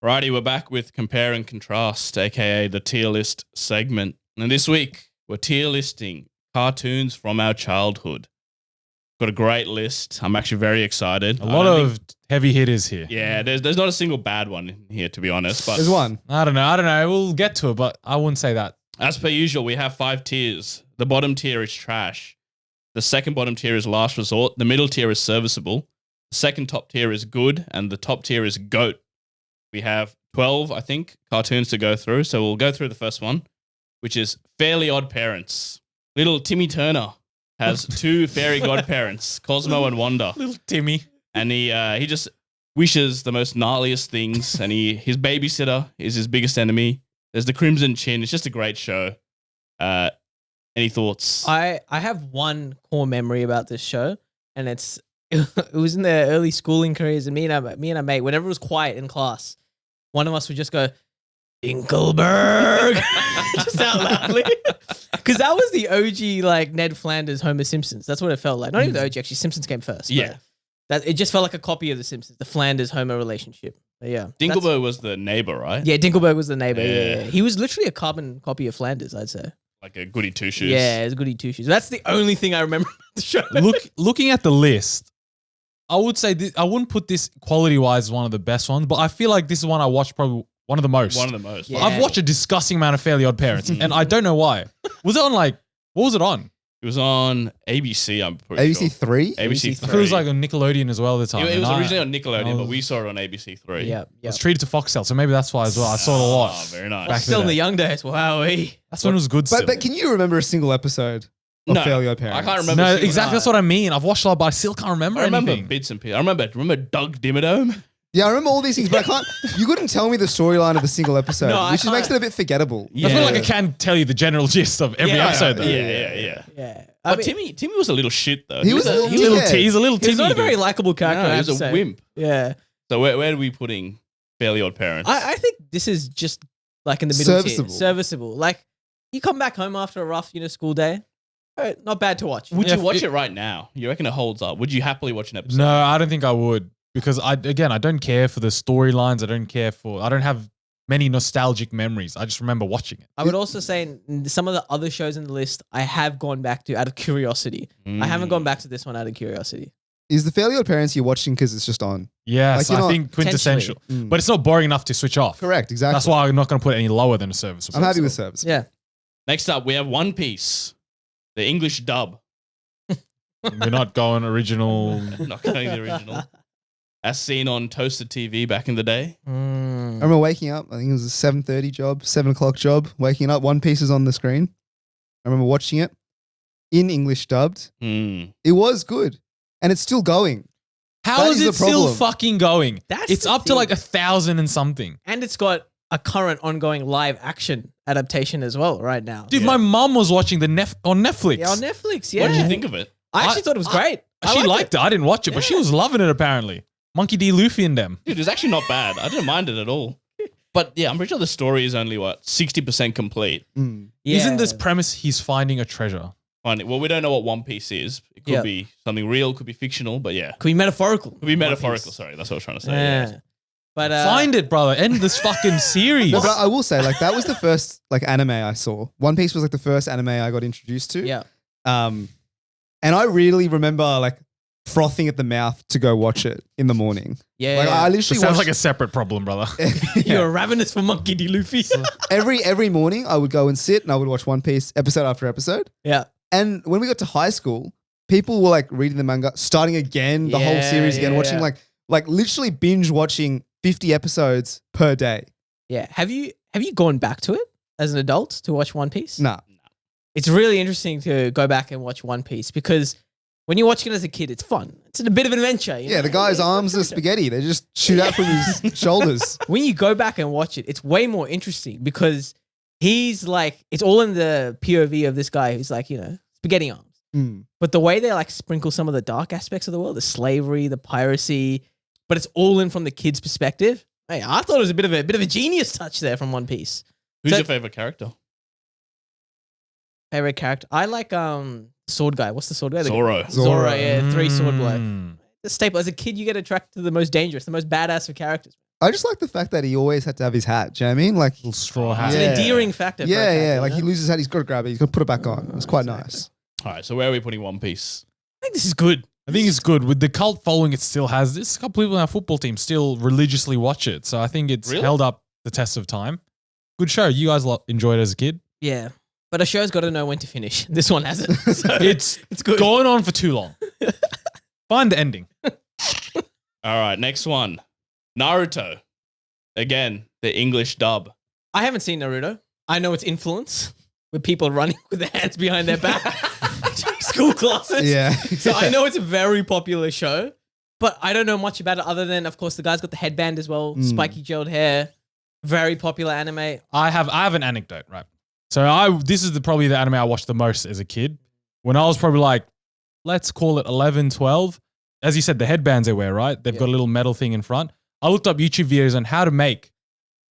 Righty, we're back with Compare and Contrast, aka the tier list segment. And this week, we're tier listing cartoons from our childhood. Got a great list. I'm actually very excited. A lot of heavy hitters here. Yeah, there's not a single bad one in here, to be honest. But There's one. I don't know. We'll get to it, but I wouldn't say that. as per usual, we have 5 tiers. The bottom tier is trash. The second bottom tier is last resort. The middle tier is serviceable. The second top tier is good. And the top tier is GOAT. We have 12, I think, cartoons to go through. So we'll go through the first one, which is Fairly Odd Parents. Little Timmy Turner has 2 fairy godparents, Cosmo and Wanda. Little Timmy. And he just wishes the most gnarliest things. And his babysitter is his biggest enemy. There's the Crimson Chin. It's just a great show. Any thoughts? I have one core memory about this show, and it was in the early schooling careers, and me and a mate, whenever it was quiet in class, one of us would just go, Dinkelberg, just out loudly. Because that was the OG, like, Ned Flanders, Homer Simpsons. That's what it felt like. Not even the OG, actually. Simpsons came first. Yeah. It just felt like a copy of the Simpsons, the Flanders-Homer relationship. But yeah. Dinkelberg was the neighbor, right? Yeah, Dinkelberg was the neighbor. Yeah. Yeah. He was literally a carbon copy of Flanders, I'd say. Like a goody two-shoes. Yeah, it's goody two-shoes. That's the only thing I remember about the show. Looking at the list, I would say I wouldn't put this quality-wise as one of the best ones, but I feel like this is one I watched probably one of the most. One of the most. Yeah. I've watched a disgusting amount of Fairly Odd Parents, and I don't know why. Was it on what was it on? It was on ABC, I'm pretty sure. ABC 3? ABC 3. I thought it was like on Nickelodeon as well at the time. It was and originally on Nickelodeon, but was- we saw it on ABC 3. Yeah. I was treated to Foxtel, so maybe that's why as well. I saw it a lot. Oh, very nice. Back Still in then. the young days. Wowee. That's when it was good still. But can you remember a single episode of No, Fairly Odd Parents? I can't remember. No, a single- exactly. That's what I mean. I've watched a lot, but I still can't remember I remember anything. bits and pieces. I remember Doug Dimmadome. Yeah, I remember all these things, but I can't. You couldn't tell me the storyline of a single episode, No, I which makes can't. it a bit forgettable. I feel like I can tell you the general gist of every episode, though. Yeah. Yeah. But Timmy was a little shit, though. He was a little He's a little He's Timmy. not a very dude. likable character. No, I he have was to a say. wimp. Yeah. So where are we putting Fairly Odd Parents? I think this is just like in the middle Serviceable. tier. Serviceable. Like, you come back home after a rough, school day. Not bad to watch. Would Yeah, you watch it right now? You reckon it holds up? Would you happily watch an episode? No, I don't think I would because I don't care for the storylines. I don't have many nostalgic memories. I just remember watching it. I would also say in some of the other shows in the list, I have gone back to out of curiosity. I haven't gone back to this one out of curiosity. Is the Fairly Odd Parents you're watching because it's just on? Yes, Like, you're I not- think quintessential. Mm. But it's not boring enough to switch off. Correct, exactly. That's why I'm not going to put it any lower than a service. I'm happy with service. Yeah. Next up, we have One Piece, the English dub. We're not going original. Not going the original. As seen on Toasted TV back in the day. I remember waking up. I think it was a 7:30 job, 7 o'clock job. Waking up, One Piece is on the screen. I remember watching it in English dubbed. Mm. It was good, and it's still going. How That is is it the still problem. fucking going? That's It's the up to thing. like 1,000 and something. And it's got a current ongoing live action adaptation as well right now. Dude, Yeah. my mum was watching on Netflix. Yeah, on Netflix. Yeah. What did you think of it? I actually thought it was great. I She liked it. I didn't watch it, but she was loving it apparently. Monkey D. Luffy and them. Dude, it's actually not bad. I didn't mind it at all. But yeah, I'm pretty sure the story is only, 60% complete. Mm. Yeah. Isn't this premise he's finding a treasure? Fine. Well, we don't know what One Piece is. It could Yeah. be something real, could be fictional, but yeah. Could be metaphorical. Could be metaphorical. Sorry, that's what I was trying to say. Yeah. Yeah. But Find it, brother. End this fucking series. No, but I will say, that was the first anime I saw. One Piece was the first anime I got introduced to. Yeah. And I really remember frothing at the mouth to go watch it in the morning. Yeah. I It literally sounds watched like a separate problem, brother. You're ravenous for Monkey D. Luffy. every morning I would go and sit and I would watch One Piece episode after episode. Yeah. And when we got to high school, people were reading the manga, starting again, the whole Yeah, series again, yeah, watching yeah. literally binge watching 50 episodes per day. Yeah. Have you gone back to it as an adult to watch One Piece? Nah. It's really interesting to go back and watch One Piece because when you're watching it as a kid, it's fun. It's a bit of an adventure. Yeah, the guy's arms are spaghetti. They just shoot out from his shoulders. When you go back and watch it, it's way more interesting because he's it's all in the POV of this guy who's spaghetti arms. Mm. But the way they sprinkle some of the dark aspects of the world, the slavery, the piracy, but it's all in from the kid's perspective. Hey, I thought it was a bit of a genius touch there from One Piece. Who's So- your favorite character? Favorite character? I like sword guy. What's the sword guy? Zoro. Zoro, yeah, 3 sword bloke. Mm. The staple. As a kid, you get attracted to the most dangerous, the most badass of characters. I just like the fact that he always had to have his hat. Do you know what I mean? Like, Little straw hat. It's Yeah. an endearing factor. for a yeah, character, like you he know? loses his hat, he's got to grab it. He's got to put it back on. It's quite nice. All right, so where are we putting One Piece? I think this is good. I think it's good with the cult following it still has. This a couple people in our football team still religiously watch it, so I think it's Really? held up the test of time. Good show. You guys enjoyed it as a kid. Yeah. But a show's got to know when to finish. This one hasn't. So It's it's good. going on for too long. Find the ending. All right, next one. Naruto. Again, the English dub. I haven't seen Naruto. I know its influence with people running with their hands behind their back. School classes. Yeah. So I know it's a very popular show, but I don't know much about it other than, of course, the guy's got the headband as well, spiky gelled hair, very popular anime. I have an anecdote, right? So this is probably the anime I watched the most as a kid. When I was probably like, let's call it 11, 12. As you said, the headbands they wear, right? They've got a little metal thing in front. I looked up YouTube videos on how to make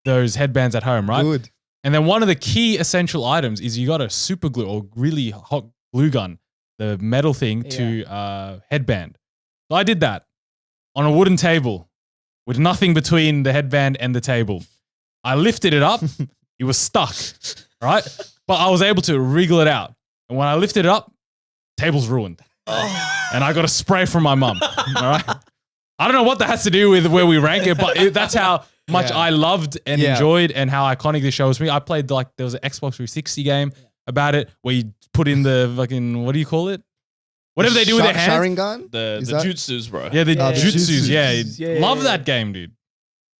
those headbands at home, right? Good. And then one of the key essential items is you got a super glue or really hot glue gun, the metal thing to headband. So I did that on a wooden table with nothing between the headband and the table. I lifted it up. It was stuck, right? But I was able to wriggle it out. And when I lifted it up, table's ruined. And I got a spray from my mum, all right? I don't know what that has to do with where we rank it, but that's how much I loved and enjoyed and how iconic this show was for me. I played there was an Xbox 360 game about it where you put in the fucking, what do you call it? Whatever they do with their hands. Sharingan? The Is that- jutsus, bro. Yeah, the the jutsus. jutsus. Yeah, love that game, dude.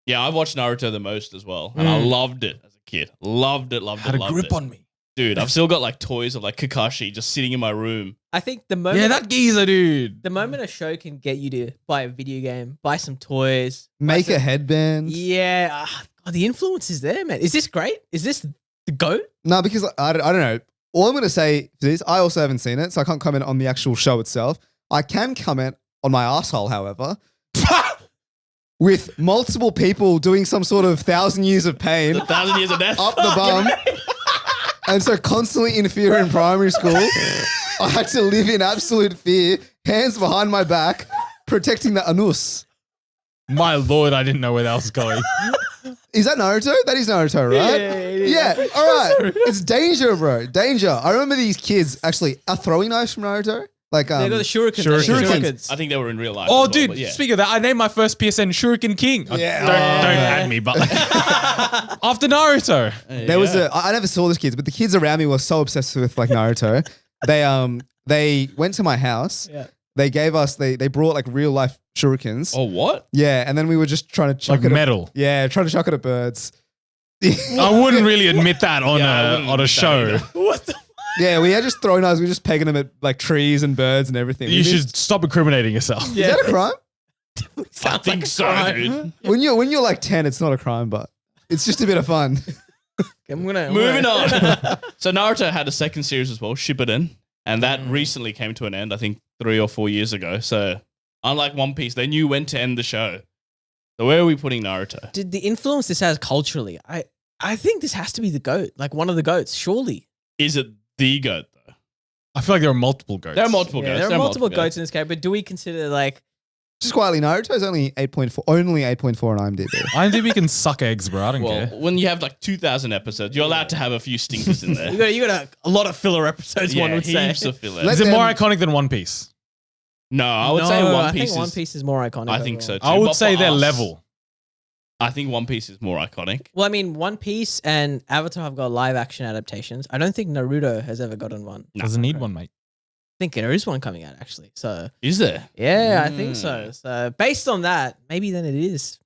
Yeah, I've watched Naruto the most as well, and I loved it as a kid. Loved it, loved Had it, a loved grip it. on me. Dude, I've still got like toys of like Kakashi just sitting in my room. I think the moment Yeah, that geezer, dude. the moment a show can get you to buy a video game, buy some toys, Make a headband. yeah, God, the influence is there, man. Is this great? Is this the GOAT? No, because I don't know. All I'm going to say is I also haven't seen it, so I can't comment on the actual show itself. I can comment on my asshole, however. With multiple people doing some sort of 1,000 years of pain 1,000 years of death. up the bum. And so constantly interfere in primary school. I had to live in absolute fear, hands behind my back, protecting the anus. My lord, I didn't know where that was going. Is that Naruto? That is Naruto, right? Yeah. All right. It's danger, bro. Danger. I remember these kids actually are throwing knives from Naruto. Like, They got the shurikens. Shurikens. I think they were in real life. Oh, as well, dude, but yeah. speaking of that, I named my first PSN Shuriken King. Yeah. Don't add me, but after Naruto. There was I never saw these kids, but the kids around me were so obsessed with like Naruto. They went to my house. Yeah. They gave us they brought like real life shurikens. Oh, what? Yeah, and then we were just trying to chuck Like it metal. trying to chuck it at birds. I wouldn't really admit that on Yeah, I wouldn't a admit that show. either. What the? Yeah, we had just thrown knives. We were just pegging them at like trees and birds and everything. You should stop incriminating yourself. Is that a crime? I think so, dude. When you're like 10, it's not a crime, but it's just a bit of fun. I'm gonna Moving on. So Naruto had a second series as well, Shippuden, and that recently came to an end, I think 3 or 4 years ago. So unlike One Piece, they knew when to end the show. So where are we putting Naruto? Did the influence this has culturally? I think this has to be the GOAT, like one of the GOATs, surely. Is it the GOAT though? I feel like there are multiple goats. There are multiple Yeah, goats. there are multiple GOATs in this game, but do we consider like Just quietly, Naruto's only 8.4 on IMDb. IMDb can suck eggs, bro. I don't Well, care. when you have like 2,000 episodes, you're allowed to have a few stinkers in there. you got a lot of filler episodes? one would say. heaps of filler. Let Is it more them- iconic than One Piece? No, I would say No, One I Piece think is. One Piece is more iconic. I think so too. I would but say for they're us, level. I think One Piece is more iconic. Well, I mean, One Piece and Avatar have got live action adaptations. I don't think Naruto has ever gotten one. I Doesn't need one, mate. think there is one coming out actually. So Is there? yeah, I think so. So based on that, maybe then it is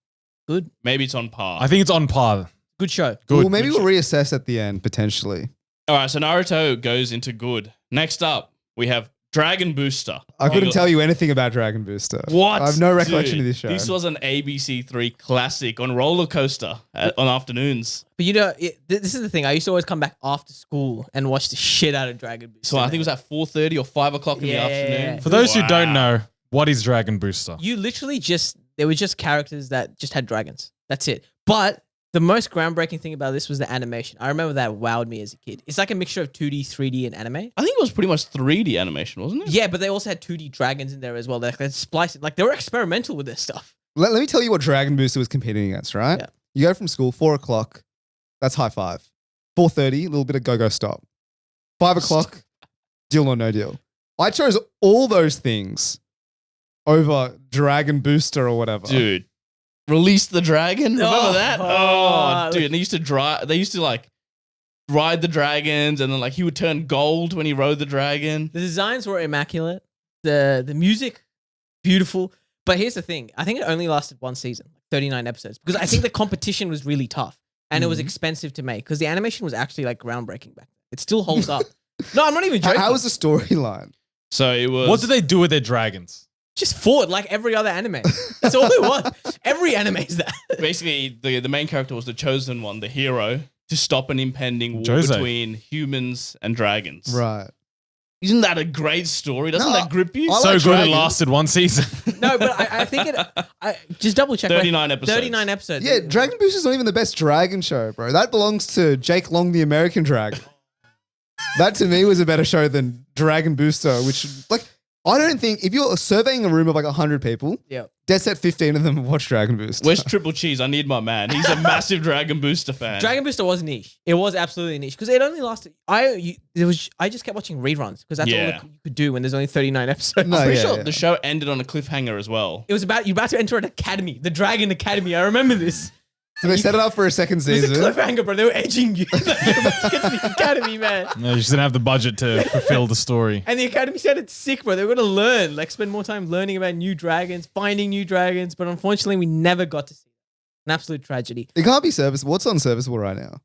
good. Maybe it's on par. I think it's on par. Good show. Good. Well, maybe we'll reassess at the end, potentially. All right, so Naruto goes into good. Next up, we have Dragon Booster. I couldn't tell you anything about Dragon Booster. What? I have no recollection Dude, of this show. This was an ABC3 classic on roller coaster on afternoons. But you know, this is the thing. I used to always come back after school and watch the shit out of Dragon Booster. So I think it was at 4:30 or 5 o'clock in the Yeah, yeah, afternoon. yeah. For those who Wow. don't know, what is Dragon Booster? You literally they were just characters that just had dragons. That's it. But the most groundbreaking thing about this was the animation. I remember that wowed me as a kid. It's like a mixture of 2D, 3D, and anime. I think it was pretty much 3D animation, wasn't it? Yeah, but they also had 2D dragons in there as well. They spliced it. Like they were experimental with this stuff. Let me tell you what Dragon Booster was competing against, right? Yeah. You go from school, 4 o'clock, that's high five. 4:30, a little bit of go stop. 5 o'clock, deal or no deal. I chose all those things over Dragon Booster or whatever. Dude, Release the Dragon. Remember that? oh. Dude, and they used to drive. They used to like ride the dragons, and then like he would turn gold when he rode the dragon. The designs were immaculate. The music, beautiful. But here's the thing. I think it only lasted one season, 39 episodes, because I think the competition was really tough and it was expensive to make because the animation was actually like groundbreaking back then. It still holds up. No, I'm not even joking. How was the storyline? So it was. What did they do with their dragons? Just fought like every other anime. That's all it was. Every anime is that. Basically, the main character was the chosen one, the hero, to stop an impending war Jose. between humans and dragons. Right. Isn't that a great story? Doesn't No, that grip you? I So like good dragons. it lasted one season. No, but I think it. I just double check. 39 episodes. 39 episodes. Yeah, Dragon Booster's not even the best dragon show, bro. That belongs to Jake Long, the American Dragon. That to me was a better show than Dragon Booster, which, like, I don't think if you're surveying a room of like 100 people, Yeah. dead set 15 of them have watched Dragon Booster. Where's Triple Cheese? I need my man. He's a massive Dragon Booster fan. Dragon Booster was niche. It was absolutely niche because it only lasted. I just kept watching reruns because that's all Yeah. you could do when there's only 39 episodes. No, I'm pretty yeah, sure yeah. the show ended on a cliffhanger as well. It was about you're about to enter an academy, the Dragon Academy. I remember this. So they set it up for a second It was a season. cliffhanger, bro. They were edging you. Like, you're about to get to the academy, man. No, you just didn't have the budget to fulfill the story. And the academy said it's sick, bro. They were gonna learn, like, spend more time learning about new dragons, finding new dragons. But unfortunately, we never got to see it. An absolute tragedy. It can't be serviceable. What's unserviceable right now?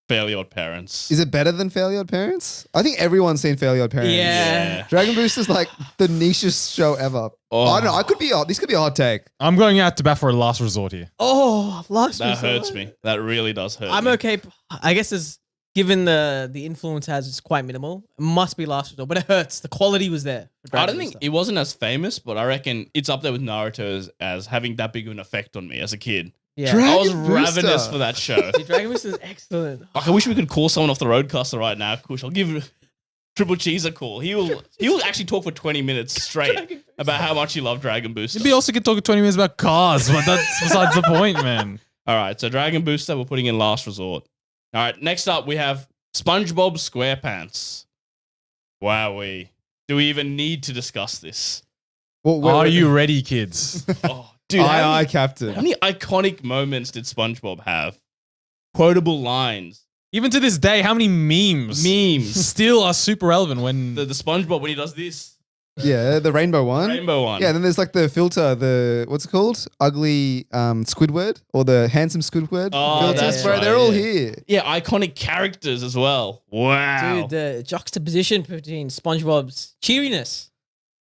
Fairly Odd Parents. Is it better than Fairly Odd Parents? I think everyone's seen Fairly Odd Parents. Yeah. Dragon Booster's like the nichest show ever. Oh. I don't know. This could be a hot take. I'm going out to bat for a last resort here. Oh, last That resort. hurts me. That really does hurt I'm me. okay. I guess as given the influence has it's quite minimal. It must be last resort, but it hurts. The quality was there. for I Dragon don't think Booster. it wasn't as famous, but I reckon it's up there with Naruto as having that big of an effect on me as a kid. Yeah. Dragon I was Booster. ravenous for that show. Dude, Dragon Booster is excellent. Like, I wish we could call someone off the roadcaster right now. Kush, I'll give Triple Cheese a call. He will actually talk for 20 minutes straight about how much he loved Dragon Booster. Maybe also could talk 20 minutes about cars, but that's besides the point, man. All right, so Dragon Booster, we're putting in last resort. All right, next up we have SpongeBob SquarePants. Wowee. Do we even need to discuss this? Well, Are you ready, kids? Oh, dude, how Aye, many- Captain. how many iconic moments did SpongeBob have? Quotable lines. Even to this day, how many memes Memes. still are super relevant when The SpongeBob when he does this. Yeah, the rainbow one. Rainbow one. Yeah, then there's like the filter, what's it called? Ugly Squidward or the handsome Squidward. Oh, filters, that's bro. right, They're all yeah. here. Yeah, iconic characters as well. Wow. Dude, the juxtaposition between SpongeBob's cheeriness,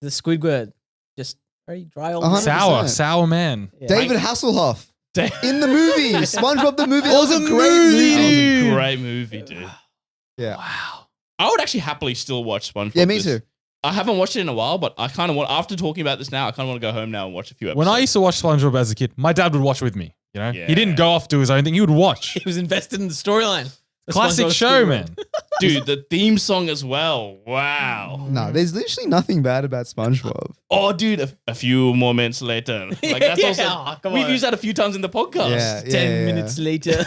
the Squidward, just very dry old. 100%. sour man. Yeah. David Hasselhoff Damn. in the movie. SpongeBob the movie. That was a the great movie, That movie. was dude. a great movie, dude. Yeah. Wow. I would actually happily still watch SpongeBob. Yeah, me this- too. I haven't watched it in a while, but I kind of want, after talking about this now, I kind of want to go home now and watch a few episodes. When I used to watch SpongeBob as a kid, my dad would watch with me. You know, Yeah. he didn't go off to his own thing; he would watch. He was invested in the storyline. The Classic SpongeBob show, Squidward. man. Dude, the theme song as well. Wow. No, there's literally nothing bad about SpongeBob. Oh, dude, a few moments later. Like that's Yeah, also come we've on. used that a few times in the podcast. Yeah, 10 minutes later.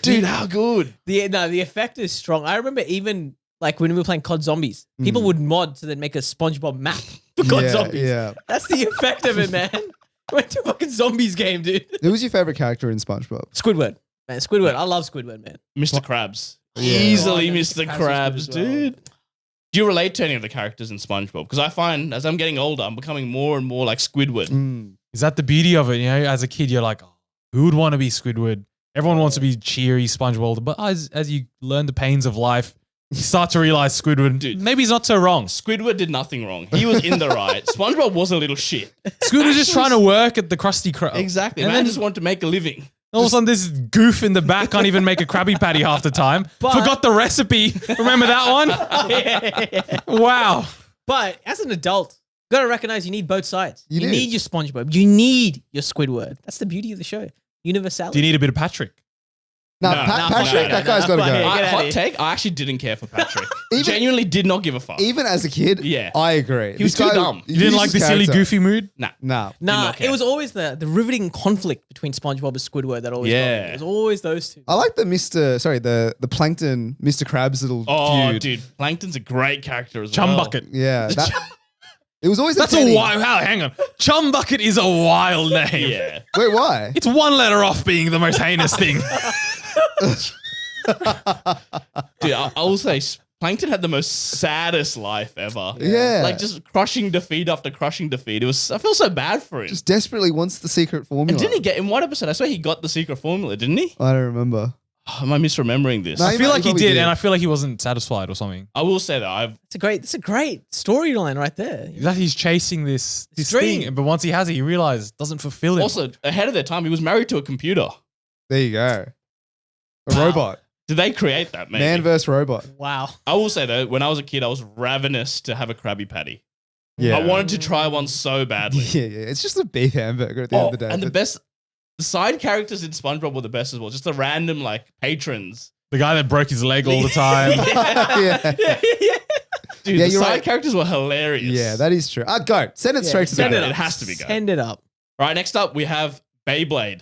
Dude, how good. The effect is strong. I remember even like when we were playing COD Zombies, people would mod to then make a SpongeBob map for COD Yeah, Zombies. yeah. That's the effect of it, man. Went to a fucking zombies game, dude. Who was your favorite character in SpongeBob? Squidward. Man, Squidward. I love Squidward, man. Mr. Krabs. Yeah. Easily Oh, yeah, Mr. Mr. Krabs Krabs, was good as well. dude. Do you relate to any of the characters in SpongeBob? Because I find as I'm getting older, I'm becoming more and more like Squidward. Mm. Is that the beauty of it? You know, as a kid, you're like, oh, who would want to be Squidward? Everyone wants to be cheery SpongeBob, but as you learn the pains of life, you start to realize Squidward, Dude. maybe he's not so wrong. Squidward did nothing wrong. He was in the right. SpongeBob was a little shit. Squidward's just trying to work at the Krusty Krab. Exactly. And Man then just wanted to make a living. all of a sudden, this goof in the back can't even make a Krabby Patty half the time. But- Forgot the recipe. Remember that one? Wow. But as an adult, you gotta recognize you need both sides. You You do. need your SpongeBob. You need your Squidward. That's the beauty of the show. Universality. Do you need a bit of Patrick? No, No, Patrick, no, that guy's got to Well, go. hey, get outta Hot here. take, I actually didn't care for Patrick. Even- Genuinely did not give a fuck. Even as a kid, Yeah. I agree. He was This too dumb. You didn't like the silly, goofy mood? Nah. Nah. Nah, not care. it was always the riveting conflict between SpongeBob and Squidward that always got me. Yeah. It was always those two. I like the Plankton, Mr. Krabs little Oh, feud. dude. Plankton's a great character as Chum well. Bucket. Yeah. It was always That's a penny. hang on. Chum Bucket is a wild name. Yeah. Wait, why? It's one letter off being the most heinous thing. Dude, I will say Plankton had the most saddest life ever. Yeah. Like just crushing defeat after crushing defeat. I feel so bad for him. Just desperately wants the secret formula. And didn't he get in one episode? I swear he got the secret formula, didn't he? I don't remember. Oh, am I misremembering this? No, I feel like he probably did, did. and I feel like he wasn't satisfied or something. I will say that It's a great storyline right there. That he's chasing this dream. thing, but once he has it, he realizes it doesn't fulfill him. also ahead of their time. He was married to a computer. There you go. A robot. Did they create that? Maybe? Man versus robot. Wow. I will say though, when I was a kid, I was ravenous to have a Krabby Patty. Yeah. I wanted to try one so badly. Yeah. It's just a beef hamburger at the end of the day. And the but- best, the side characters in SpongeBob were the best as well. Just the random like patrons. the guy that broke his leg all the time. yeah. Dude, Yeah, the you're side right. characters were hilarious. Yeah, that is true. Go. Send it straight to the send goat. it has to be go. Send it up. Right, next up we have Beyblade.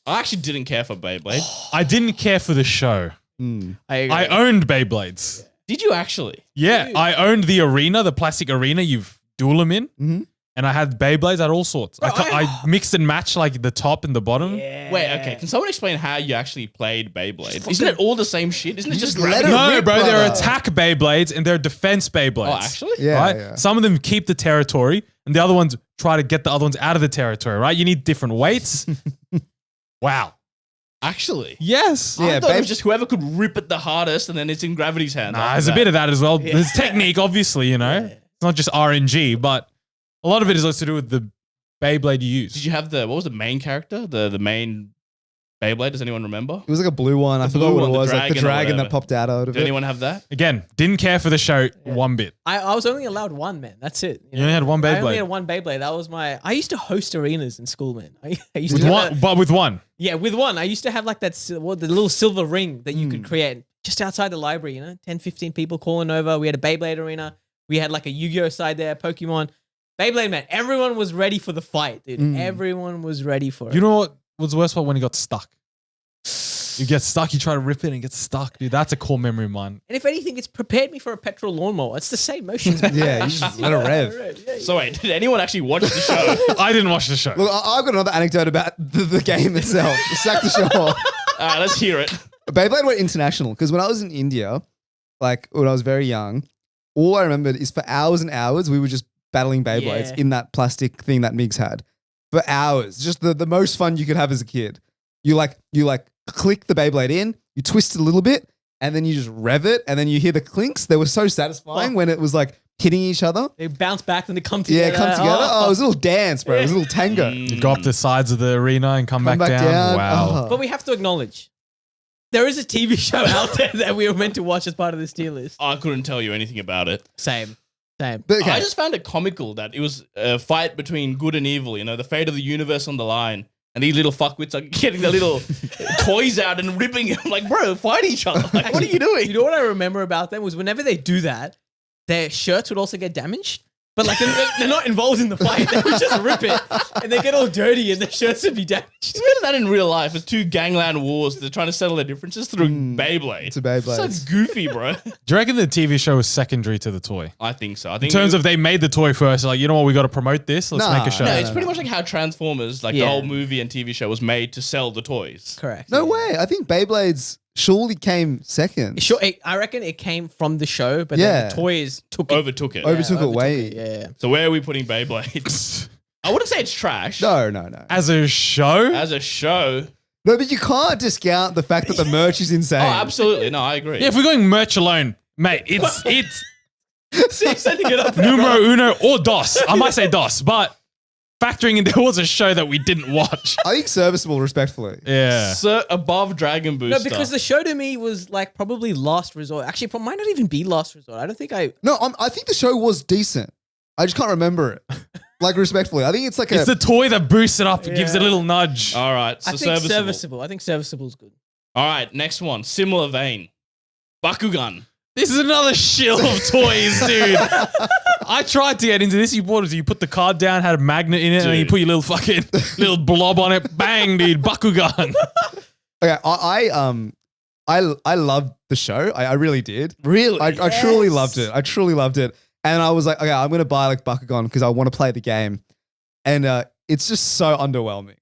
I actually didn't care for Beyblade. I didn't care for the show. Mm. I agree. I owned Beyblades. Did you actually? Yeah, Dude. I owned the arena, the plastic arena you duel them in. Mhm. And I had Beyblades, I had all sorts. Bro, I mixed and matched like the top and the bottom. Yeah. Wait, okay. Can someone explain how you actually played Beyblade? Isn't it all the same shit? Isn't it just let grabbing? it No, rip, bro, there are brother. attack Beyblades and there are defense Beyblades. Oh, actually? Yeah, right? yeah. Some of them keep the territory and the other ones try to get the other ones out of the territory, right? You need different weights. Wow. Actually? Yes. Yeah, I thought it Beyblade- was just whoever could rip it the hardest and then it's in gravity's hands. Nah, after there's a that. bit of that as well. There's technique, obviously, you know. Yeah. It's not just RNG, but a lot of it is also to do with the Beyblade you use. Did you have what was the main character? The main Beyblade? Does anyone remember? It was like a blue one. I The forgot blue what one, it the was. Like the dragon or dragon that whatever. popped out of Did it. anyone have that? Again, didn't care for the show one bit. I was only allowed one, man. That's it. You only had one I only Beyblade. had one Beyblade. That was my. I used to host arenas in school, man. I used With to have one, but with one. yeah, with one. I used to have like that, the little silver ring that you could Hmm. create just outside the library, 10, 15 people calling over. We had a Beyblade arena. We had like a Yu-Gi-Oh side there, Pokemon. Beyblade, man. Everyone was ready for the fight, dude. Mm. Everyone was ready for it. You know what was the worst part? When he got stuck. You get stuck, you try to rip it and get stuck, dude. That's a core memory of mine. And if anything, it's prepared me for a petrol lawnmower. It's the same motions. man. Yeah, you just let it rev. Yeah, So wait, did anyone actually watch the show? I didn't watch the show. Look, I've got another anecdote about the game itself. Sack the show off. All right, let's hear it. Beyblade went international because when I was in India, like when I was very young, all I remembered is for hours and hours we were just battling Beyblades Yeah. in that plastic thing that Migs had for hours. Just the most fun you could have as a kid. You click the Beyblade in, you twist it a little bit, and then you just rev it, and then you hear the clinks. They were so satisfying when it was like hitting each other. They bounce back and they come together. Yeah, come together. Oh, it was a little dance, bro. It was a little tango. You go up the sides of the arena and come back down. Wow. Oh. But we have to acknowledge there is a TV show out there that we were meant to watch as part of this tier list. I couldn't tell you anything about it. Same. But okay. I just found it comical that it was a fight between good and evil, the fate of the universe on the line. And these little fuckwits are getting the little toys out and ripping them. Like, bro, fight each other. Like, what are you doing? You know what I remember about them was whenever they do that, their shirts would also get damaged. But like they're not involved in the fight. They would just rip it and they get all dirty and their shirts would be damaged. Imagine that in real life. It's two gangland wars. They're trying to settle their differences through Beyblade. It's a Beyblade. So goofy, bro. Do you reckon the TV show was secondary to the toy? I think so. I In think terms of they made the toy first, like, you know what, we got to promote this. Let's Nah. make a show. no, No, it's pretty much like how Transformers, like the Yeah. whole movie and TV show, was made to sell the toys. Correct. No way. I think Beyblades surely came second. Sure, I reckon it came from the show, but Yeah. then the toys took it. Overtook it. Overtook it way. Yeah. So where are we putting Beyblade? I wouldn't say it's trash. No. As a show? As a show. No, but you can't discount the fact that the merch is insane. Oh, absolutely. No, I agree. Yeah, if we're going merch alone, mate, it's See, sending it up. numero uno or dos. I might say dos, but factoring in there was a show that we didn't watch. I think serviceable, respectfully. Yeah. So above Dragon Booster. No, because the show to me was like probably last resort. Actually, it might not even be last resort. I don't think I. No, I think the show was decent. I just can't remember it. Like respectfully, I think it's like It's the toy that boosts it up. It gives it a Yeah. little nudge. All right, so I think serviceable. serviceable. I think serviceable is good. All right, next one. Similar vein. Bakugan. This is another shill of toys, dude. I tried to get into this. You bought it. You put the card down, had a magnet in it, and then you Dude. put your little fucking little blob on it. Bang, dude. Bakugan. okay. I loved the show. I really did. Really? I truly loved it. I truly loved it. And I was like, okay, I'm gonna buy like Bakugan because I want to play the game. And it's just so underwhelming.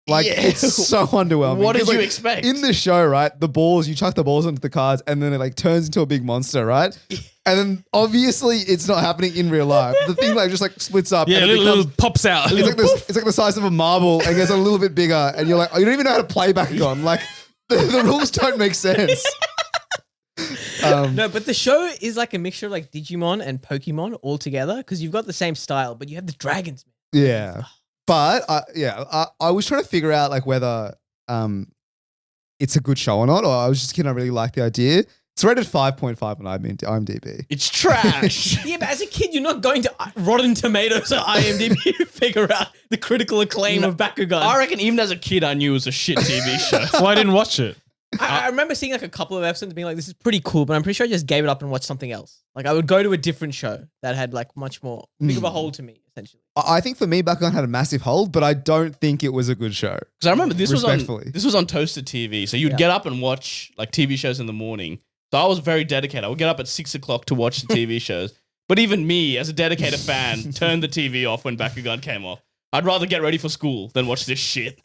Like Yeah. it's so underwhelming. What did 'Cause, you like, expect? in the show, right? The balls, you chuck the balls onto the cards, and then it like turns into a big monster, right? And then obviously it's not happening in real life. The thing like just like splits up. Yeah, and it little becomes- pops out. it's like the size of a marble and gets a little bit bigger, and you're like, oh, you don't even know how to play Bakugan. Like the rules don't make sense. No, but the show is like a mixture of like Digimon and Pokemon all together because you've got the same style, but you have the dragons. Yeah. But I was trying to figure out like whether it's a good show or not, or I was just gonna really like the idea. It's rated 5.5 on IMDb. It's trash. Yeah, but as a kid, you're not going to Rotten Tomatoes or IMDb to figure out the critical acclaim of Bakugan. I reckon even as a kid, I knew it was a shit TV show. Well, I didn't watch it. I remember seeing like a couple of episodes and being like, this is pretty cool, but I'm pretty sure I just gave it up and watched something else. Like I would go to a different show that had like much more big of a hold to me, essentially. I think for me, Bakugan had a massive hold, but I don't think it was a good show. Because I remember this was Respectfully. on Toasted TV, so you'd Yeah. get up and watch like TV shows in the morning. So I was very dedicated. I would get up at 6 o'clock to watch the TV shows. But even me, as a dedicated fan, turned the TV off when Bakugan came off. I'd rather get ready for school than watch this shit.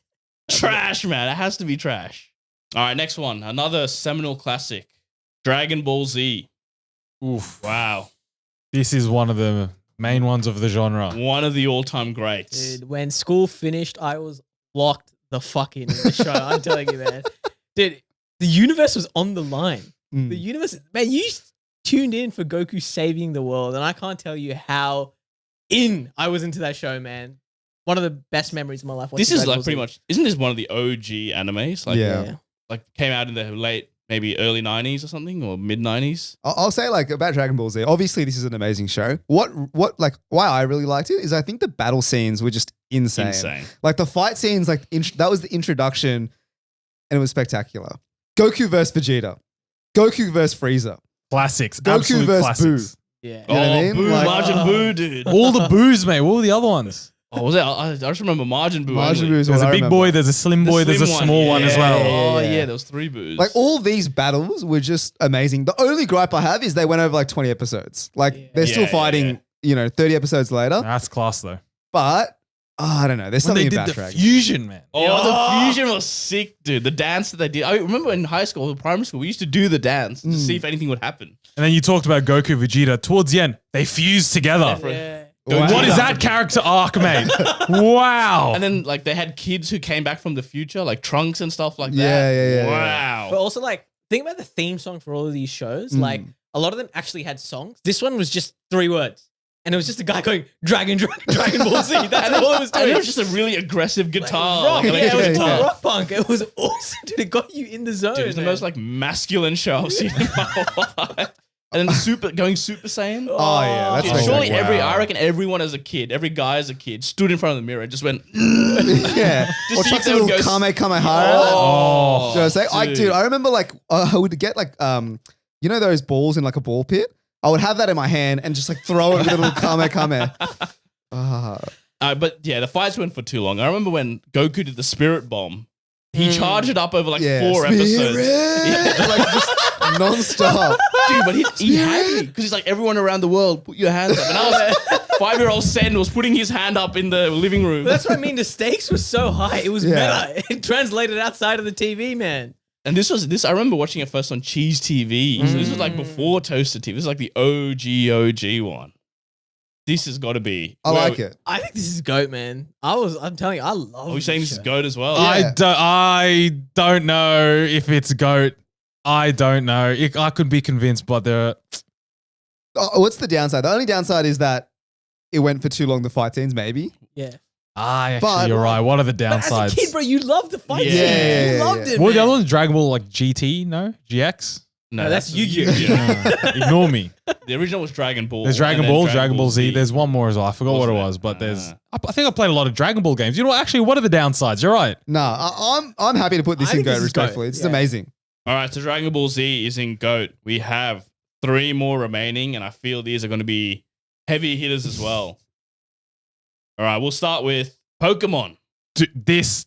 Trash, man. It has to be trash. All right, next one. Another seminal classic. Dragon Ball Z. Oof. Wow. This is one of the main ones of the genre. One of the all-time greats. Dude, when school finished, I was locked the fuck in the show. I'm telling you, man. Dude, the universe was on the line. Mm. The universe, man, you tuned in for Goku saving the world, and I can't tell you how in I was into that show, man. One of the best memories of my life. This watching is Dragon like Ball pretty Z. much, isn't this one of the OG animes? Like, Yeah. like came out in the late, maybe early 90s or something, or mid 90s. I'll say like about Dragon Ball Z. Obviously, this is an amazing show. What like why I really liked it is I think the battle scenes were just insane. Insane. Like the fight scenes, like that was the introduction, and it was spectacular. Goku versus Vegeta, Goku versus Frieza, Classics. Goku Absolute versus classics. Yeah. You know what I mean? Boo, Like- Margin Boo, dude. All the boos, mate. What were the other ones? Oh, was it? I just remember Margin Boo. Majin only. Buu is There's what a I big remember. boy, there's a slim boy, there's a slim small one as well. Oh, Yeah. yeah, there was 3 Boos. Like all these battles were just amazing. The only gripe I have is they went over like 20 episodes. Like they're still Yeah, fighting, you know, 30 episodes later. That's class though. But I don't know. There's When they something did about the Dragon. fusion, man. the fusion was sick, dude. The dance that they did. I remember in high school, primary school, we used to do the dance to see if anything would happen. And then you talked about Goku, Vegeta. Towards the end, they fused together. Yeah. Wow. What is that character arc, mate? Wow. And then like they had kids who came back from the future, like Trunks and stuff like that. Yeah. Wow. But also, like, think about the theme song for all of these shows. Like, a lot of them actually had songs. This one was just 3 words. And it was just a guy going, Dragon Ball Z. That's all it was And doing. it was just a really aggressive guitar. Rock, like, yeah, it was electric total guitar. rock punk. It was awesome, dude. It got you in the zone. Dude, it was the man. most like masculine show I've seen in my life. And then going Super Saiyan. Oh, yeah. That's Dude, like- surely wow. I reckon everyone as a kid, every guy as a kid, stood in front of the mirror and just went, Yeah. Just Or see chuck if a they would little go Kamehameha. oh. Do you know what I'm saying? dude. I remember like I would get like you know those balls in like a ball pit? I would have that in my hand and just like throw it with a little Kamehameha. But yeah, the fights went for too long. I remember when Goku did the Spirit Bomb. He charged it up over like 4 episodes. Spirit! Like just non-stop. Dude, but he had me because he's like, everyone around the world, put your hands up. And I was 5-year-old Sen was putting his hand up in the living room. But that's what I mean. The stakes were so high. It was Yeah. meta. It translated outside of the TV, man. And this. I remember watching it first on Cheese TV. So this was like before Toasted TV. This is like the OG one. This has got to be. I like it. I think this is GOAT, man. I'm telling you, I love Are we saying this is show. GOAT as well? Yeah. I don't know if it's GOAT. I don't know. I could be convinced, but there. What's the downside? The only downside is that it went for too long, the fight scenes, maybe. Yeah. Actually, But- you're right. What are the But as downsides? a kid, bro, you loved the fight Yeah. scene. Yeah, You yeah, loved yeah. it, What were the man. other ones? Dragon Ball like GT? No? GX? No, that's Yu-Gi-Oh. Ignore me. The original was Dragon Ball. There's Dragon and then Ball, Dragon Ball Z. There's one more as well. I forgot what it Wasn't it? was, but there's. I think I played a lot of Dragon Ball games. You know what? Actually, what are the downsides? You're right. Nah, I'm happy to put this I in think GOAT this is respectfully. GOAT, It's yeah. amazing. All right, so Dragon Ball Z is in GOAT. We have 3 more remaining, and I feel these are going to be heavy hitters as well. All right, we'll start with Pokemon. This,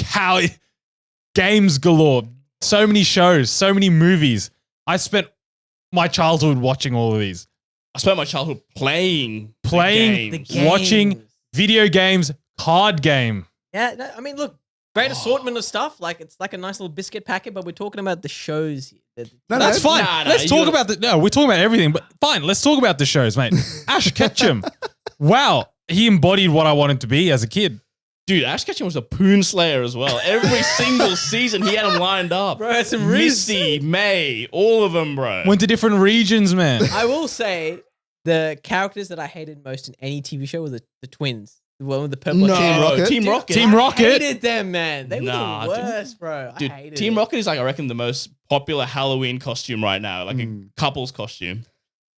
how games galore. So many shows, so many movies. I spent my childhood watching all of these. I spent my childhood playing The games. games. Watching video games, card game. Yeah, no, I mean, look, great assortment of stuff. Like it's like a nice little biscuit packet, but we're talking about the shows. Here. No, That's fine. Nah, Let's you talk gotta- about the. No, we're talking about everything, but fine. Let's talk about the shows, mate. Ash Ketchum. Wow, he embodied what I wanted to be as a kid. Dude, Ash Ketchum was a Poon Slayer as well. Every single season, he had them lined up. Bro, that's some riz. Misty, May, all of them, bro. Went to different regions, man. I will say the characters that I hated most in any TV show were the twins. The one with the purple No, Team Rocket? Team Dude, Rocket. Team I Rocket? hated them, man. They were Nah, the dude. worst, bro. Dude, I hated Team it. Rocket is like, I reckon, the most popular Halloween costume right now. Like a couple's costume.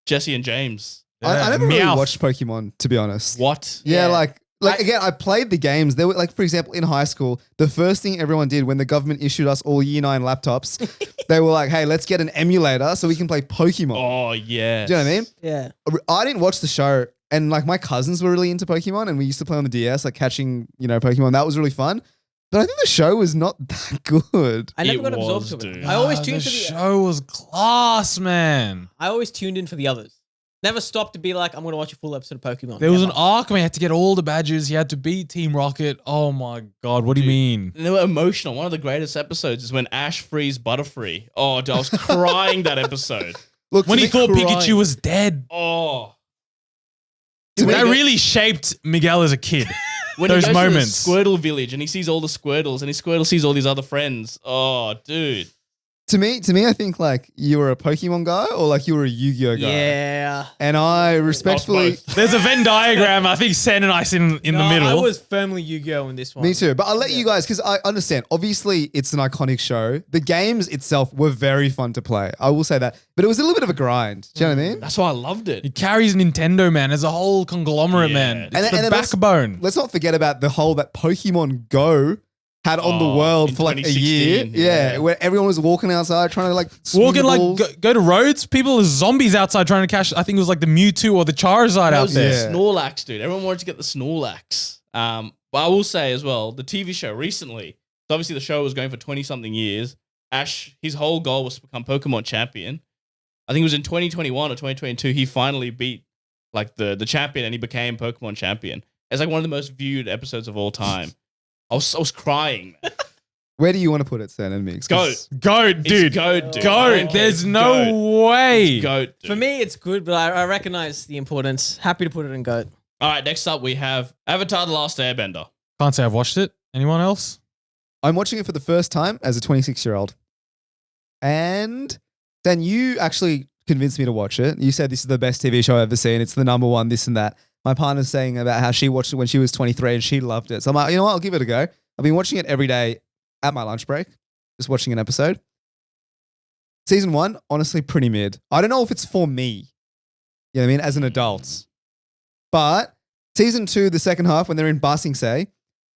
Jesse and James. I never really Meowth. watched Pokemon, to be honest. What? Yeah, Yeah. like again, I played the games. There were like, for example, in high school, the first thing everyone did when the government issued us all Year 9 laptops, they were like, "Hey, let's get an emulator so we can play Pokemon." Oh, yeah. Do you know what I mean? Yeah. I didn't watch the show, and like my cousins were really into Pokemon, and we used to play on the DS, like catching, Pokemon. That was really fun. But I think the show was not that good. I never It got absorbed was, to it. dude. I always Ah, tuned the for the show was class, man. I always tuned in for the others. Never stopped to be like, I'm gonna watch a full episode of Pokemon. There was an Never. arc, man. He had to get all the badges. He had to beat Team Rocket. Oh my god, what do you mean? And they were emotional. One of the greatest episodes is when Ash frees Butterfree. Oh, dude, I was crying that episode. Look, When to he me- thought crying. Pikachu was dead. Oh. That really shaped Miguel as a kid. When Those he goes moments. to the Squirtle village and he sees all the Squirtles and his Squirtle sees all these other friends. Oh, dude. to me, I think like you were a Pokemon guy or like you were a Yu-Gi-Oh guy. Yeah. And I respectfully, both. There's a Venn diagram. I think Sen and I sit in the No, middle. I was firmly Yu-Gi-Oh in this one. me too. But I'll let you guys, because I understand. Obviously, it's an iconic show. The games itself were very fun to play. I will say that. But it was a little bit of a grind. Do you know what I mean? That's why I loved it. He carries Nintendo, man, as a whole conglomerate, Yeah. man. And It's then the let's- backbone. Let's not forget about the whole that Pokemon Go had on the Oh, world in for like a year. 2016, Yeah, yeah. where everyone was walking outside trying to like swing Walking the like balls. go to roads, people are zombies outside trying to catch. I think it was like the Mewtwo or the Charizard That out was there. Yeah. the Snorlax, dude. Everyone wanted to get the Snorlax. But I will say as well, the TV show recently, so obviously the show was going for 20-something years. Ash, his whole goal was to become Pokemon champion. I think it was in 2021 or 2022, he finally beat like the champion and he became Pokemon champion. It's like one of the most viewed episodes of all time. I was crying, man. Where do you want to put it, Sen and Mix? Goat. Goat, dude. It's goat, dude. Goat. Okay, There's no goat. way. It's goat, dude. For me, it's good, but I recognize the importance. Happy to put it in GOAT. All right, next up we have Avatar: The Last Airbender. Can't say I've watched it. Anyone else? I'm watching it for the first time as a 26-year-old. And then you actually convinced me to watch it. You said this is the best TV show I've ever seen. It's the number one, this and that. My partner's saying about how she watched it when she was 23 and she loved it. So I'm like, you know what? I'll give it a go. I've been watching it every day at my lunch break, just watching an episode. Season 1, honestly, pretty mid. I don't know if it's for me, you know what I mean, as an adult. But season 2, the second half, when they're in Ba Sing Se,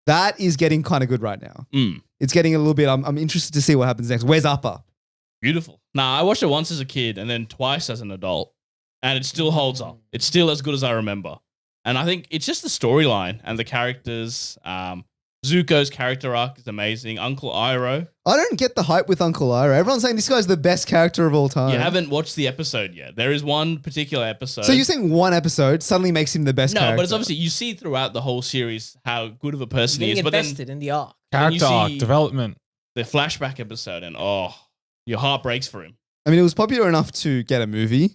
that is getting kind of good right now. Mm, It's getting a little bit, I'm interested to see what happens next. Where's Upper? beautiful. Nah, I watched it once as a kid and then twice as an adult, and it still holds up. It's still as good as I remember. And I think it's just the storyline and the characters. Zuko's character arc is amazing. Uncle Iroh. I don't get the hype with Uncle Iroh. Everyone's saying this guy's the best character of all time. You haven't watched the episode yet. There is one particular episode. So you're saying one episode suddenly makes him the best no, character? but it's obviously you see throughout the whole series how good of a person he Being is. But then invested in the arc. Then you Character arc, see- development. the flashback episode, and your heart breaks for him. I mean, it was popular enough to get a movie.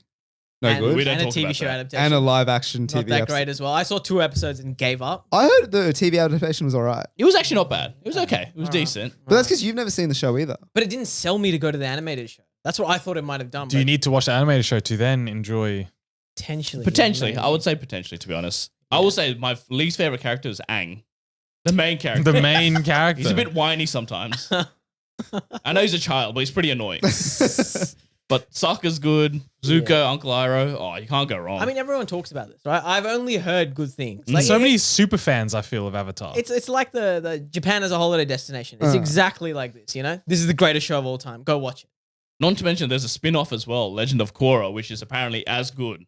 No and, good. We don't and a talk TV about show that. adaptation. And a live action TV Not that episode. great as well. I saw 2 episodes and gave up. I heard the TV adaptation was all right. It was actually not bad. It was okay. It was decent. But that's because you've never seen the show either. But it didn't sell me to go to the animated show. That's what I thought it might have done. Do you but need to watch the animated show to then enjoy? potentially? Potentially, maybe. I would say potentially. To be honest, I will say my least favorite character is Aang, the main character. The main character. He's a bit whiny sometimes. I know he's a child, but he's pretty annoying. But soccer's good. Zuko, Uncle Iroh. Oh, you can't go wrong. I mean, everyone talks about this, right? I've only heard good things. Like so many super fans, I feel, of Avatar. It's like the Japan as a holiday destination. It's exactly like this, you know? This is the greatest show of all time. Go watch it. Not to mention, there's a spin-off as well, Legend of Korra, which is apparently as good.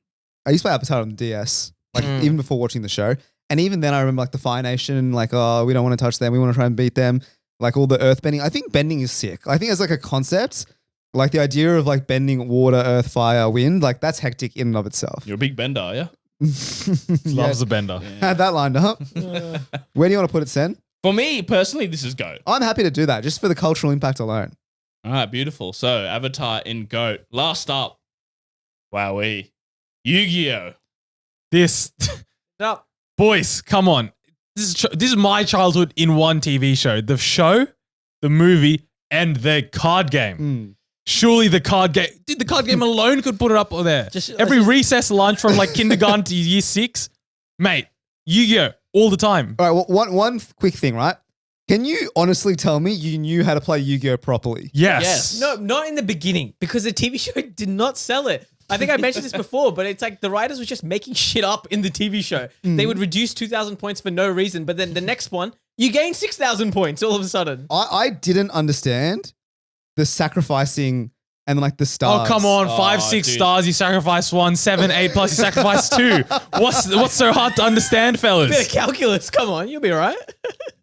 I used to play Avatar on the DS, like even before watching the show. And even then I remember like the Fire Nation, like, oh, we don't want to touch them. We want to try and beat them. Like all the earth bending. I think bending is sick. I think it's like a concept. Like the idea of like bending water, earth, fire, wind, like that's hectic in and of itself. You're a big bender, are you? Loves the bender. Had that lined up. Where do you want to put it, Sen? For me, personally, this is GOAT. I'm happy to do that just for the cultural impact alone. All right, beautiful. So, Avatar in GOAT. Last up, wowee, Yu-Gi-Oh! This, Up. boys, come on. This is my childhood in one TV show. The show, the movie, and the card game. Surely the card game, dude, the card game alone could put it up there. Every recess lunch from like kindergarten to year 6, mate, Yu-Gi-Oh! All the time. All right, well, one quick thing, right? Can you honestly tell me you knew how to play Yu-Gi-Oh! Properly? Yes. No, not in the beginning because the TV show did not sell it. I think I mentioned this before, but it's like the writers were just making shit up in the TV show. They would reduce 2,000 points for no reason, but then the next one, you gain 6,000 points all of a sudden. I didn't understand the sacrificing and like the stars. Oh, come on. 5, 6 dude. stars, you sacrifice 1, 7, 8 plus you sacrifice 2. What's so hard to understand, Bit of fellas? calculus. Come on, you'll be all right.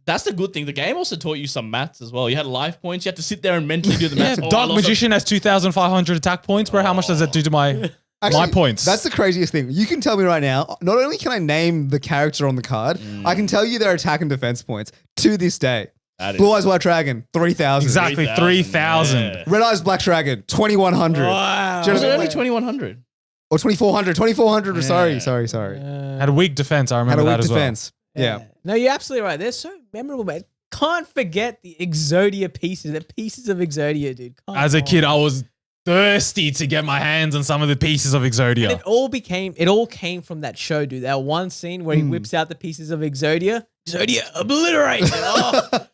That's the good thing. The game also taught you some maths as well. You had life points. You had to sit there and mentally do the Yeah, maths. Oh, I Dark lost a- Magician has 2,500 attack points, bro. How much does that do to my points? That's the craziest thing. You can tell me right now, not only can I name the character on the card, I can tell you their attack and defense points to this day. That is- Blue Eyes White Dragon, 3,000. exactly 3,000. yeah. Red Eyes Black Dragon, 2,100. Wow. Was it only Like- 2,100? Or 2,400. 2,400. Yeah. Sorry. Had a weak defense. I Had remember a that weak as defense. Yeah. No, you're absolutely right. They're so memorable, man. Can't forget the Exodia pieces. The pieces of Exodia, dude. Come well. As a on. kid, I was thirsty to get my hands on some of the pieces of And Exodia. it all came from that show, dude. That one scene where he whips out the pieces of Exodia. Exodia obliterated. Oh,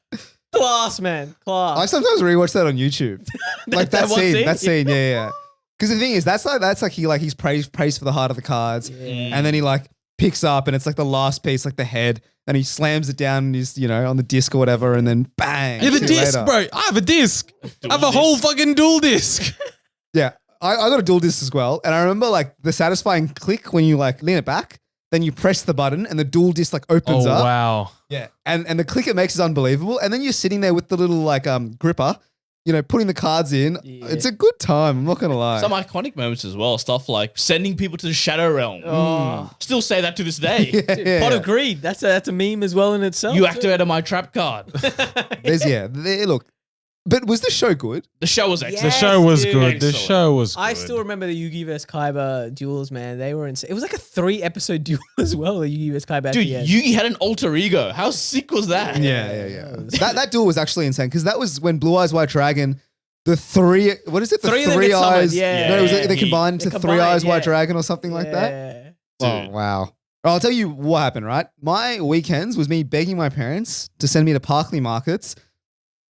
class, man. Class. I sometimes rewatch that on YouTube. Like that one scene. That scene? scene. Yeah. Because the thing is, that's like he's praised for the heart of the cards. And then he like picks up and it's like the last piece, like the head, and he slams it down and he's, on the disc or whatever, and then bang. You have a see you disc, later. bro. I have a disc. I have a whole fucking dual disc. Yeah. I got a dual disc as well. And I remember like the satisfying click when you like lean it back, then you press the button and the dual disc like opens Oh, up. wow. Yeah. And the click it makes is unbelievable. And then you're sitting there with the little like gripper, putting the cards in. Yeah. It's a good time. I'm not going to lie. Some iconic moments as well. Stuff like sending people to the Shadow Realm. Oh. Still say that to this day. Yeah. Pot of Greed. That's a meme as well in itself. You too. activated my trap card. Look. But was the show good? The show was excellent. The Yes, show was dude. good. The Excellent. show was good. I still remember the Yugi vs Kaiba duels, man. They were insane. It was like a 3-episode duel as well, the Yugi vs Kaiba. Dude, at the end. Yugi had an alter ego. How sick was that? Yeah. That duel was actually insane because that was when Blue Eyes White Dragon, the three, what is it? The Three of them three get summoned, eyes. yeah. No, it was they He- combined into they Three combined, Eyes White yeah. Dragon or something like that. Yeah. Oh, Dude. wow. I'll tell you what happened, right? My weekends was me begging my parents to send me to Parkley markets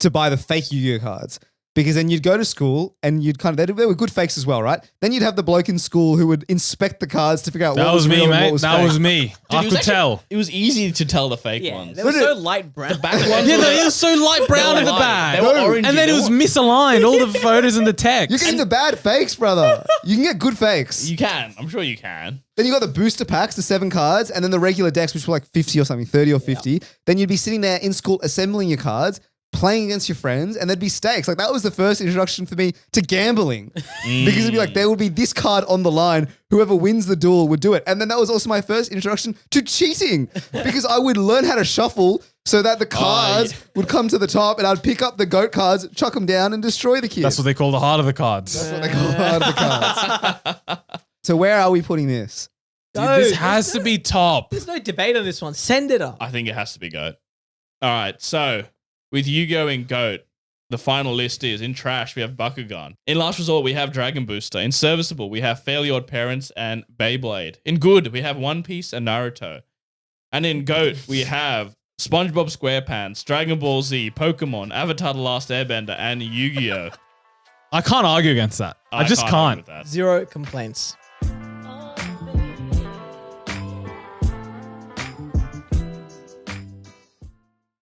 to buy the fake Yu-Gi-Oh cards. Because then you'd go to school and you'd they were good fakes as well, right? Then you'd have the bloke in school who would inspect the cards to figure out That what was was real me, and what mate. was That fake. was me. Dude, I it was could actually- tell. It was easy to tell the fake Yeah, ones. they were so light brown. The back ones Yeah, were it was so light brown They in were the light. back. They were No. orangey. And then They it was were- misaligned, all the photos and the text. You're getting the bad fakes, brother. You can get good fakes. You can. I'm sure you can. Then you got the booster packs, the 7 cards, and then the regular decks, which were like 50 or something, 30 or 50. Then you'd be sitting there in school assembling your cards, playing against your friends, and there'd be stakes. Like that was the first introduction for me to gambling. Because it'd be like, there would be this card on the line. Whoever wins the duel would do it. And then that was also my first introduction to cheating. Because I would learn how to shuffle so that the cards would come to the top and I'd pick up the GOAT cards, chuck them down, and destroy the kid. That's what they call the heart of the cards. That's what they call the heart of the cards. So where are we putting this? Dude, Dude, this has to be top. There's no debate on this one. Send it up. I think it has to be GOAT. All right, so with Yu-Gi-Oh! And GOAT, the final list is in trash, we have Bakugan. In last resort, we have Dragon Booster. In serviceable, we have Fairly Odd Parents and Beyblade. In good, we have One Piece and Naruto. And in GOAT, we have SpongeBob SquarePants, Dragon Ball Z, Pokemon, Avatar The Last Airbender, and Yu-Gi-Oh! I can't argue against that. I just argue can't. with that. 0 complaints.